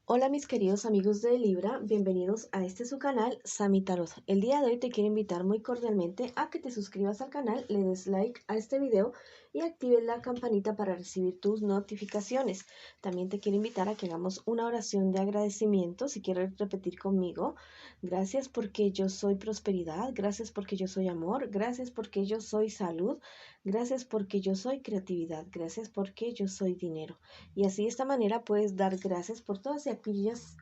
Hola mis queridos amigos de Libra, bienvenidos a este su canal Sami Tarot. El día de hoy te quiero invitar muy cordialmente a que te suscribas al canal, le des like a este video y actives la campanita para recibir tus notificaciones. También te quiero invitar a que hagamos una oración de agradecimiento, si quieres repetir conmigo. Gracias porque yo soy prosperidad, gracias porque yo soy amor, gracias porque yo soy salud, gracias porque yo soy creatividad, gracias porque yo soy dinero. Y así de esta manera puedes dar gracias por todas aquellas,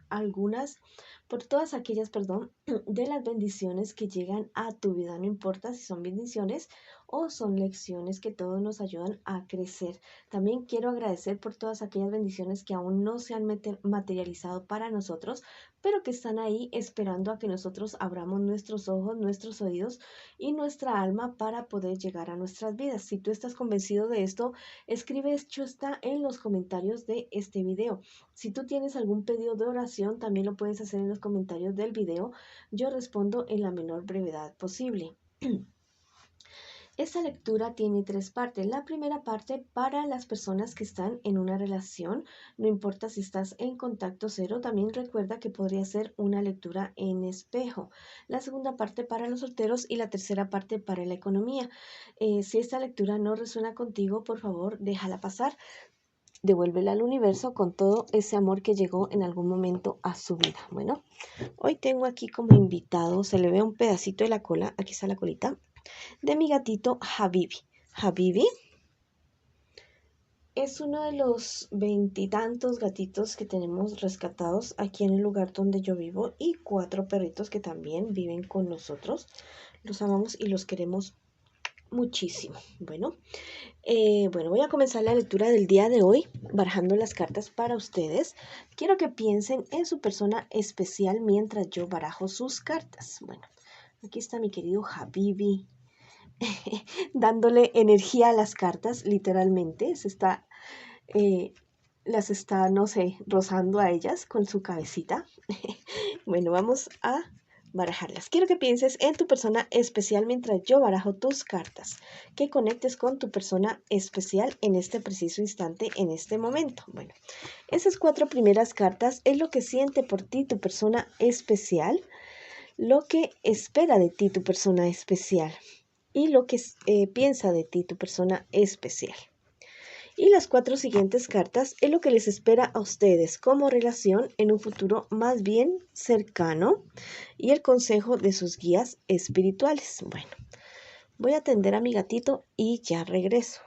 por todas aquellas, perdón, de las bendiciones que llegan a tu vida. No importa si son bendiciones o son lecciones que todos nos ayudan a crecer. También quiero agradecer por todas aquellas bendiciones que aún no se han materializado para nosotros, pero que están ahí esperando a que nosotros abramos nuestros ojos, nuestros oídos y nuestra alma para poder llegar a nuestras vidas. Si tú estás convencido de esto, escribe hecho está en los comentarios de este video. Si tú tienes algún pedido de oración, también lo puedes hacer en los comentarios del video. Yo respondo en la menor brevedad posible. Esta lectura tiene tres partes. La primera parte para las personas que están en una relación, no importa si estás en contacto cero, también recuerda que podría ser una lectura en espejo. La segunda parte para los solteros y la tercera parte para la economía. Si esta lectura no resuena contigo, por favor, déjala pasar. Devuélvela al universo con todo ese amor que llegó en algún momento a su vida. Bueno, hoy tengo aquí como invitado, se le ve un pedacito de la cola, aquí está la colita, de mi gatito Habibi. Habibi es uno de los veintitantos gatitos que tenemos rescatados aquí en el lugar donde yo vivo y cuatro perritos que también viven con nosotros. Los amamos y los queremos muchísimo. Bueno, voy a comenzar la lectura del día de hoy, barajando las cartas para ustedes. Quiero que piensen en su persona especial mientras yo barajo sus cartas. Bueno, aquí está mi querido Habibi, dándole energía a las cartas, literalmente. Eh, las está, no sé, rozando a ellas con su cabecita. Bueno, vamos a barajarlas. Quiero que pienses en tu persona especial mientras yo barajo tus cartas. Que conectes con tu persona especial en este preciso instante, en este momento. Bueno, esas cuatro primeras cartas es lo que siente por ti tu persona especial, lo que espera de ti tu persona especial y lo que piensa de ti tu persona especial. Y las cuatro siguientes cartas es lo que les espera a ustedes como relación en un futuro más bien cercano y el consejo de sus guías espirituales. Bueno, voy a atender a mi gatito y ya regreso.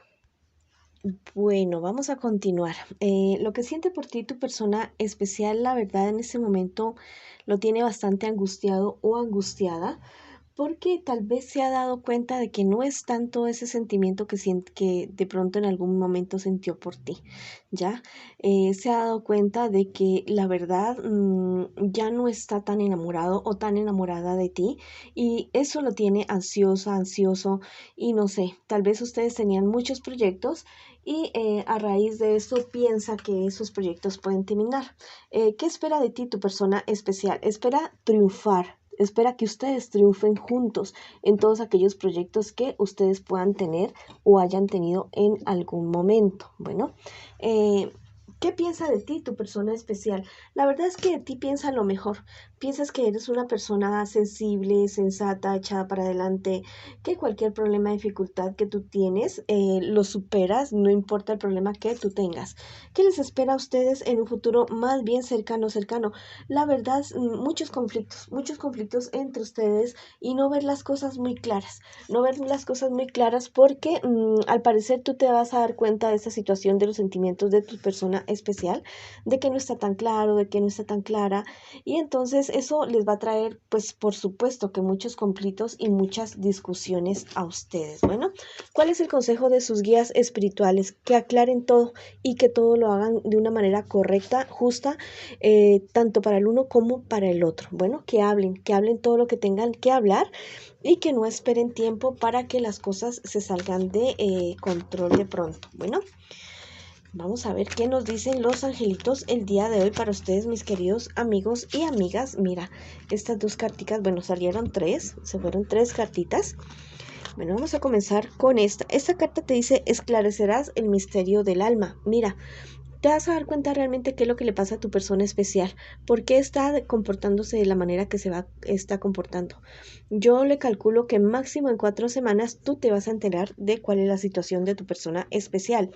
Bueno, vamos a continuar. Lo que siente por ti tu persona especial, la verdad, en ese momento lo tiene bastante angustiado o angustiada, porque tal vez se ha dado cuenta de que no es tanto ese sentimiento que de pronto en algún momento sintió por ti, ¿ya? Se ha dado cuenta de que la verdad ya no está tan enamorado o tan enamorada de ti y eso lo tiene ansiosa, ansioso y no sé, tal vez ustedes tenían muchos proyectos y a raíz de eso piensa que esos proyectos pueden terminar. ¿Qué espera de ti tu persona especial? Espera triunfar. Espera que ustedes triunfen juntos en todos aquellos proyectos que ustedes puedan tener o hayan tenido en algún momento. Bueno, ¿qué piensa de ti tu persona especial? La verdad es que de ti piensa lo mejor. Piensas que eres una persona sensible, sensata, echada para adelante, que cualquier problema, dificultad que tú tienes, lo superas, no importa el problema que tú tengas. ¿Qué les espera a ustedes en un futuro más bien cercano, cercano? La verdad, muchos conflictos entre ustedes y no ver las cosas muy claras, no ver las cosas muy claras porque al parecer tú te vas a dar cuenta de esa situación de los sentimientos de tu persona especial, de que no está tan claro, de que no está tan clara y entonces eso les va a traer pues por supuesto que muchos conflictos y muchas discusiones a ustedes. Bueno, ¿cuál es el consejo de sus guías espirituales? Que aclaren todo y que todo lo hagan de una manera correcta, justa, tanto para el uno como para el otro. Bueno, que hablen todo lo que tengan que hablar y que no esperen tiempo para que las cosas se salgan de control de pronto. Bueno, vamos a ver qué nos dicen los angelitos el día de hoy para ustedes, mis queridos amigos y amigas. Mira, estas dos cartitas, bueno, salieron tres, se fueron tres cartitas. Bueno, vamos a comenzar con esta. Esta carta te dice, esclarecerás el misterio del alma. Mira, te vas a dar cuenta realmente qué es lo que le pasa a tu persona especial, por qué está comportándose de la manera que está comportando. Yo le calculo que máximo en 4 semanas tú te vas a enterar de cuál es la situación de tu persona especial.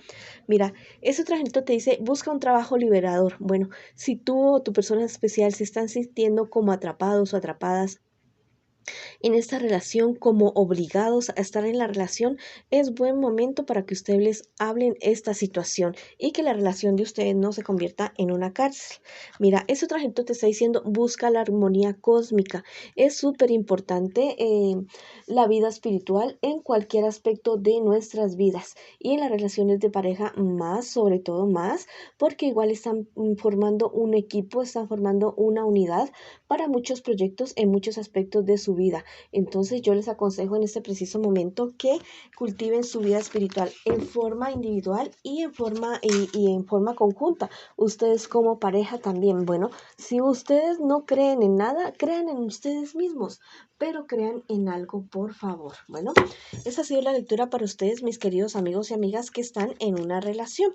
Mira, ese otra gente te dice, busca un trabajo liberador. Bueno, si tú o tu persona especial se están sintiendo como atrapados o atrapadas en esta relación, como obligados a estar en la relación, es buen momento para que ustedes les hablen esta situación y que la relación de ustedes no se convierta en una cárcel. Mira, ese otra gente te está diciendo, busca la armonía cósmica. Es súper importante la vida espiritual en cualquier aspecto de nuestras vidas y en las relaciones de pareja más, sobre todo más, porque igual están formando un equipo, están formando una unidad para muchos proyectos en muchos aspectos de su vida. Entonces yo les aconsejo en este preciso momento que cultiven su vida espiritual en forma individual y en forma conjunta. Ustedes como pareja también. Bueno, si ustedes no creen en nada, crean en ustedes mismos, pero crean en algo, por favor. Bueno, esa ha sido la lectura para ustedes, mis queridos amigos y amigas que están en una relación.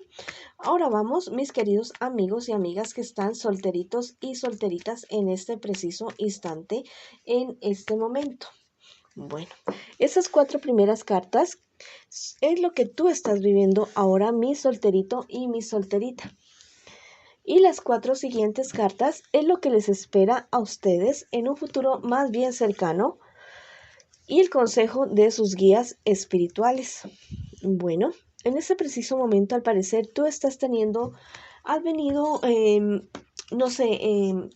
Ahora vamos, mis queridos amigos y amigas que están solteritos y solteritas en este preciso instante, en este momento. Bueno, esas 4 primeras cartas es lo que tú estás viviendo ahora, mi solterito y mi solterita. Y las 4 siguientes cartas es lo que les espera a ustedes en un futuro más bien cercano y el consejo de sus guías espirituales. Bueno, en este preciso momento, al parecer, tú has venido, no sé,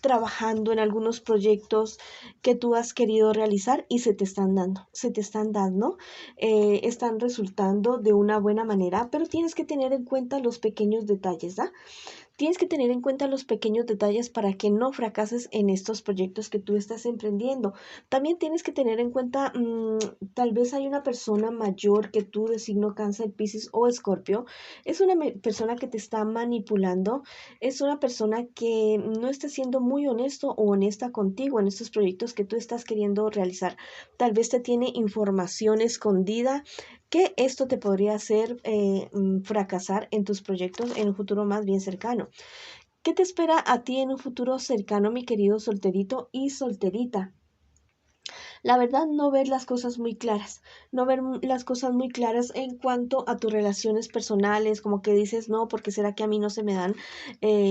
trabajando en algunos proyectos que tú has querido realizar y están resultando de una buena manera, pero tienes que tener en cuenta los pequeños detalles, ¿da? Tienes que tener en cuenta los pequeños detalles para que no fracases en estos proyectos que tú estás emprendiendo. También tienes que tener en cuenta, tal vez hay una persona mayor que tú de signo Cáncer, Piscis o Escorpio. Es una persona que te está manipulando. Es una persona que no está siendo muy honesto o honesta contigo en estos proyectos que tú estás queriendo realizar. Tal vez te tiene información escondida que esto te podría hacer fracasar en tus proyectos en un futuro más bien cercano. ¿Qué te espera a ti en un futuro cercano, mi querido solterito y solterita? La verdad, no ver las cosas muy claras, no ver las cosas muy claras en cuanto a tus relaciones personales, como que dices, no, porque será que a mí no se me dan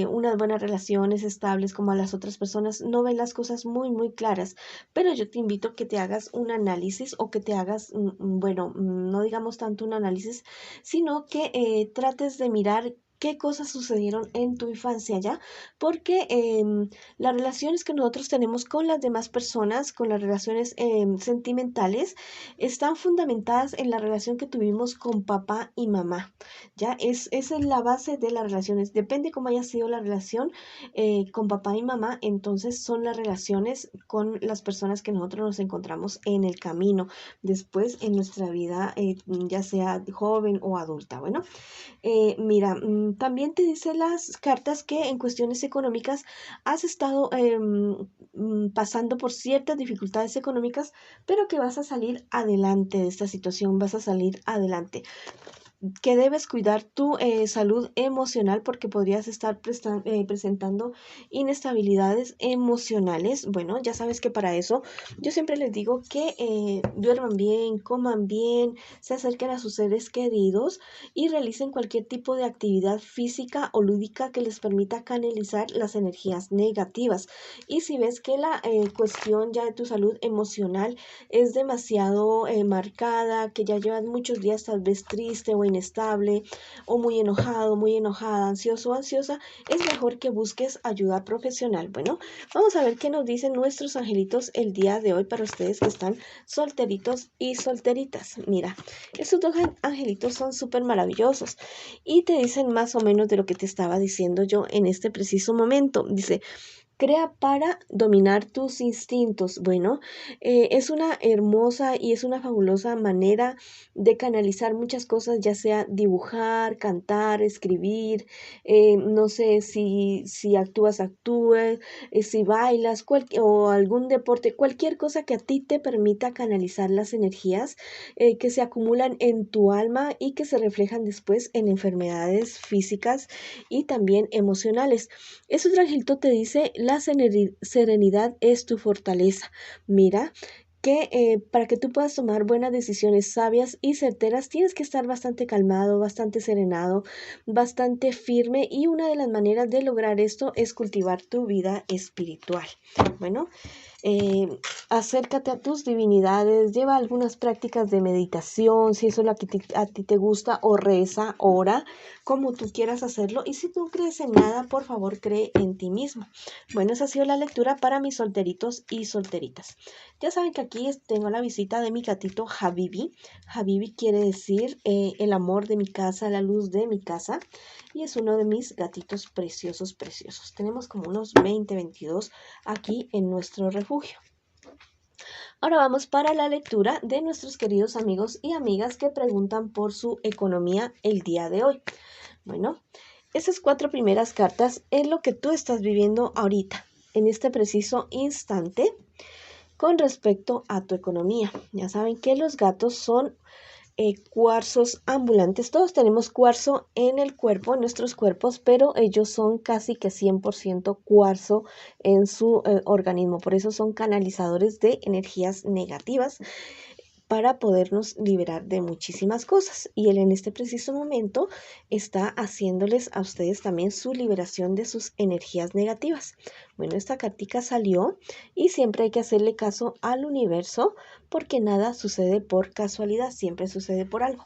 unas buenas relaciones estables como a las otras personas, no ven las cosas muy, muy claras, pero yo te invito a que te hagas un análisis o que te hagas, bueno, no digamos tanto un análisis, sino que trates de mirar qué cosas sucedieron en tu infancia ya, porque las relaciones que nosotros tenemos con las demás personas, con las relaciones sentimentales, están fundamentadas en la relación que tuvimos con papá y mamá. Ya esa es la base de las relaciones. Depende cómo haya sido la relación con papá y mamá, entonces son las relaciones con las personas que nosotros nos encontramos en el camino, después en nuestra vida, ya sea joven o adulta. Bueno, mira, también te dice las cartas que en cuestiones económicas has estado pasando por ciertas dificultades económicas, pero que vas a salir adelante de esta situación, vas a salir adelante. Que debes cuidar tu salud emocional porque podrías estar presentando inestabilidades emocionales. Bueno, ya sabes que para eso yo siempre les digo que duerman bien, coman bien, se acerquen a sus seres queridos y realicen cualquier tipo de actividad física o lúdica que les permita canalizar las energías negativas. Y si ves que la cuestión ya de tu salud emocional es demasiado marcada, que ya llevas muchos días tal vez triste o inestable o muy enojado, muy enojada, ansioso o ansiosa, es mejor que busques ayuda profesional. Bueno, vamos a ver qué nos dicen nuestros angelitos el día de hoy para ustedes que están solteritos y solteritas. Mira, estos dos angelitos son súper maravillosos y te dicen más o menos de lo que te estaba diciendo yo en este preciso momento. Dice, Crea para dominar tus instintos. Bueno, es una hermosa y es una fabulosa manera de canalizar muchas cosas, ya sea dibujar, cantar, escribir, no sé si actúas, actúes, si bailas o algún deporte, cualquier cosa que a ti te permita canalizar las energías que se acumulan en tu alma y que se reflejan después en enfermedades físicas y también emocionales. Eso Angelito te dice, la serenidad es tu fortaleza. Mira que para que tú puedas tomar buenas decisiones sabias y certeras, tienes que estar bastante calmado, bastante serenado, bastante firme y una de las maneras de lograr esto es cultivar tu vida espiritual. Bueno, eh, acércate a tus divinidades, lleva algunas prácticas de meditación, si eso es lo que a ti te gusta, o reza, ora, como tú quieras hacerlo. Y si tú crees en nada, por favor, cree en ti mismo. Bueno, esa ha sido la lectura para mis solteritos y solteritas. Ya saben que aquí tengo la visita de mi gatito Habibi. Habibi quiere decir el amor de mi casa, la luz de mi casa. Y es uno de mis gatitos preciosos, preciosos. Tenemos como unos 22 aquí en nuestro refugio. Ahora vamos para la lectura de nuestros queridos amigos y amigas que preguntan por su economía el día de hoy. Bueno, esas 4 primeras cartas es lo que tú estás viviendo ahorita, en este preciso instante, con respecto a tu economía. Ya saben que los gatos son cuarzos ambulantes. Todos tenemos cuarzo en el cuerpo, en nuestros cuerpos, pero ellos son casi que 100% cuarzo en su organismo. Por eso son canalizadores de energías negativas para podernos liberar de muchísimas cosas. Y él en este preciso momento está haciéndoles a ustedes también su liberación de sus energías negativas. Bueno, esta cartica salió y siempre hay que hacerle caso al universo porque nada sucede por casualidad, siempre sucede por algo.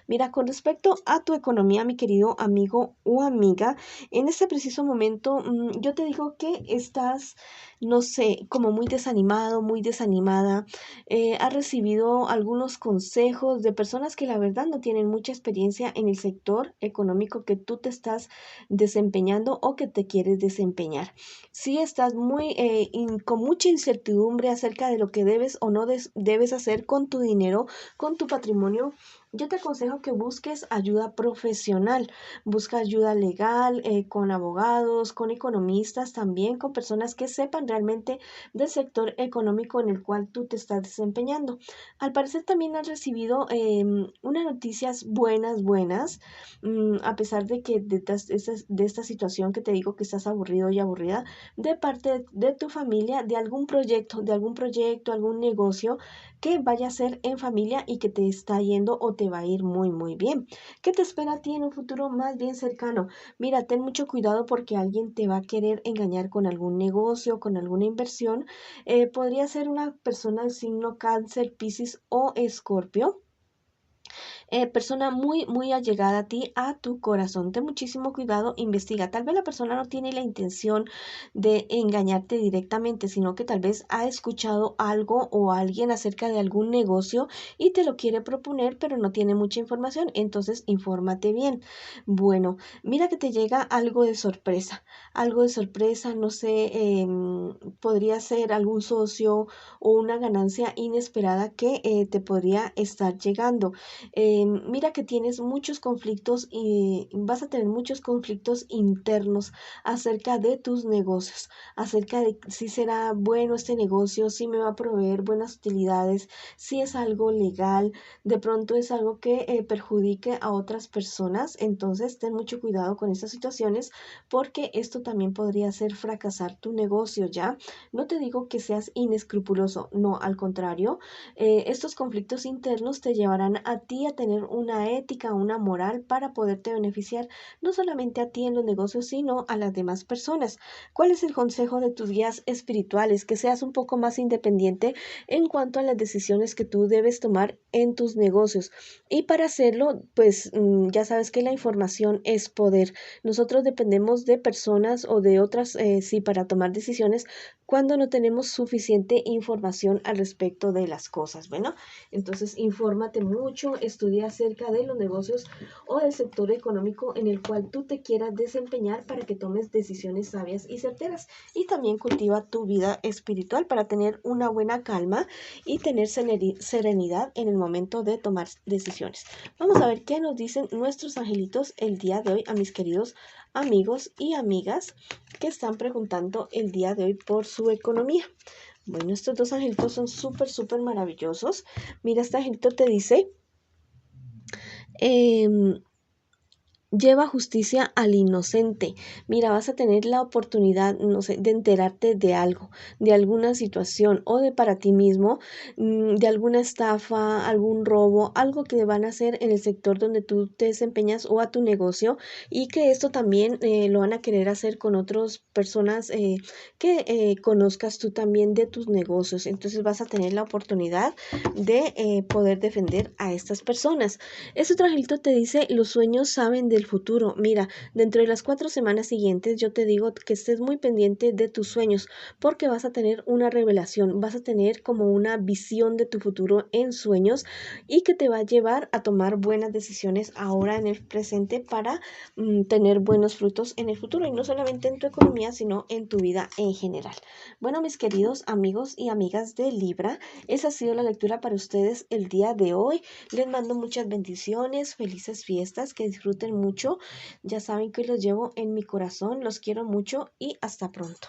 Mira, con respecto a tu economía, mi querido amigo o amiga, en este preciso momento yo te digo que estás, no sé, como muy desanimado, muy desanimada. Has recibido algunos consejos de personas que la verdad no tienen mucha experiencia en el sector económico que tú te estás desempeñando o que te quieres desempeñar. Si estás con mucha incertidumbre acerca de lo que debes o no debes hacer con tu dinero, con tu patrimonio, yo te aconsejo que busques ayuda profesional, busca ayuda legal, con abogados, con economistas, también con personas que sepan realmente del sector económico en el cual tú te estás desempeñando. Al parecer también has recibido unas noticias buenas, a pesar de que de esta situación que te digo que estás aburrido y aburrida, de parte de tu familia, de algún negocio que vaya a ser en familia y que te está yendo o te va a ir muy, muy bien. ¿Qué te espera a ti en un futuro más bien cercano? Mira, ten mucho cuidado porque alguien te va a querer engañar con algún negocio, con alguna inversión. Podría ser una persona del signo Cáncer, Piscis o Escorpio, persona muy allegada a ti, a tu corazón. Ten muchísimo cuidado, investiga. Tal vez la persona no tiene la intención de engañarte directamente, sino que tal vez ha escuchado algo o alguien acerca de algún negocio y te lo quiere proponer, pero no tiene mucha información. Entonces, infórmate bien. Bueno, mira que te llega algo de sorpresa, no sé, podría ser algún socio o una ganancia inesperada que te podría estar llegando. Mira que tienes muchos conflictos y vas a tener muchos conflictos internos acerca de tus negocios, acerca de si será bueno este negocio, si me va a proveer buenas utilidades, si es algo legal, de pronto es algo que perjudique a otras personas. Entonces ten mucho cuidado con estas situaciones porque esto también podría hacer fracasar tu negocio, ¿ya? No te digo que seas inescrupuloso, no, al contrario, estos conflictos internos te llevarán a ti a tener una ética, una moral para poderte beneficiar no solamente a ti en los negocios, sino a las demás personas. ¿Cuál es el consejo de tus guías espirituales? Que seas un poco más independiente en cuanto a las decisiones que tú debes tomar en tus negocios. Y para hacerlo, pues ya sabes que la información es poder. Nosotros dependemos de personas o de otras, sí, para tomar decisiones cuando no tenemos suficiente información al respecto de las cosas. Bueno, entonces infórmate mucho, estudia sabiduría acerca de los negocios o del sector económico en el cual tú te quieras desempeñar para que tomes decisiones sabias y certeras. Y también cultiva tu vida espiritual para tener una buena calma y tener serenidad en el momento de tomar decisiones. Vamos a ver qué nos dicen nuestros angelitos el día de hoy a mis queridos amigos y amigas que están preguntando el día de hoy por su economía. Bueno, estos dos angelitos son súper maravillosos. Mira, este angelito te dice, lleva justicia al inocente. Mira, vas a tener la oportunidad, no sé, de enterarte de algo, de alguna situación o de para ti mismo, de alguna estafa, algún robo, algo que van a hacer en el sector donde tú te desempeñas o a tu negocio, y que esto también lo van a querer hacer con otras personas que conozcas tú también de tus negocios. Entonces vas a tener la oportunidad de poder defender a estas personas. Este otro angelito te dice, los sueños saben del futuro. Mira, dentro de las 4 semanas siguientes yo te digo que estés muy pendiente de tus sueños, porque vas a tener una revelación, vas a tener como una visión de tu futuro en sueños, y que te va a llevar a tomar buenas decisiones ahora en el presente para tener buenos frutos en el futuro, y no solamente en tu economía, sino en tu vida en general. Bueno, mis queridos amigos y amigas de Libra, esa ha sido la lectura para ustedes el día de hoy. Les mando muchas bendiciones, felices fiestas, que disfruten mucho. Ya saben que los llevo en mi corazón, los quiero mucho y hasta pronto.